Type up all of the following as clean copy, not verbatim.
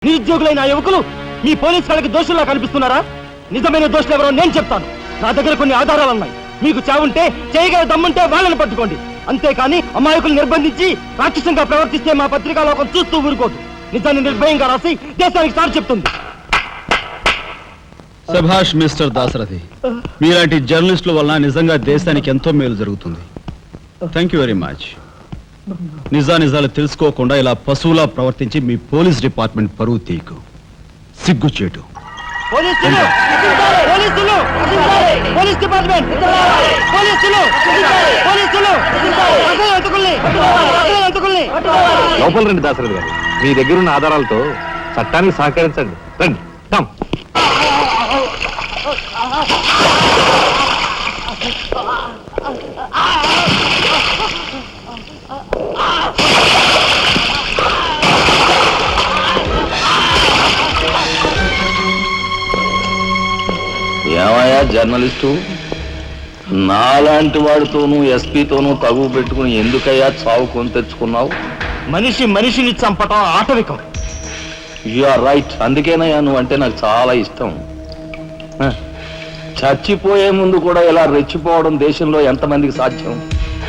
నిరుద్యోగులైన యువకులు మీ పోలీసు వాళ్ళకి దోషుల్లా కనిపిస్తున్నారా? నిజమైన దోషులు ఎవరో నేను చెప్తాను. నా దగ్గర కొన్ని ఆధారాలు ఉన్నాయి. మీకు చావుంటే చేయగల దమ్ముంటే వాళ్ళని పట్టుకోండి. అంతేకాని అమాయకులు నిర్బంధించి రాక్షసంగా ప్రవర్తిస్తే మా పత్రికా లోకం చూస్తూ ఊరుకోదు. నిజాన్ని నిర్భయంగా రాసి దేశానికి సార్ చెప్తుంది. సభాష్ మిస్టర్ దాశరథి, మీలాంటి జర్నలిస్టుల వలన నిజంగా దేశానికి ఎంతో మేలు జరుగుతుంది. Thank you very much. నిజాలు తెలుసుకోకుండా ఇలా పశువులా ప్రవర్తించి మీ పోలీస్ డిపార్ట్మెంట్ పరువు తీయకు. సిగ్గుచేటు. లోపల రండి దాశరథి గారు, మీ దగ్గరున్న ఆధారాలతో చట్టానికి సహకరించండి. రండి. ఏమయ్యా జర్నలిస్టు, నాలాంటి వాడితోనూ ఎస్పీతోనూ తగువ పెట్టుకుని ఎందుకయ్యా చావు కొని తెచ్చుకున్నావు? మనిషిని చంపటం ఆటవికం. You are right. అందుకేనయ్యా నువ్వంటే నాకు చాలా ఇష్టం. చచ్చిపోయే ముందు కూడా ఇలా రెచ్చిపోవడం దేశంలో ఎంతమందికి సాధ్యం?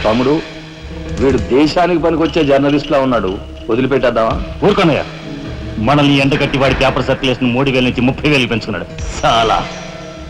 తమ్ముడు, వీడు దేశానికి పనికొచ్చే జర్నలిస్టులా ఉన్నాడు. వదిలిపెట్టేద్దామా? ఊరుకోనయ్యా, మనల్ని ఎండగట్టి వాడి పేపర్ సర్క్యులేషన్ 3,000 నుంచి 30,000 పెంచుకున్నాడు. చాలా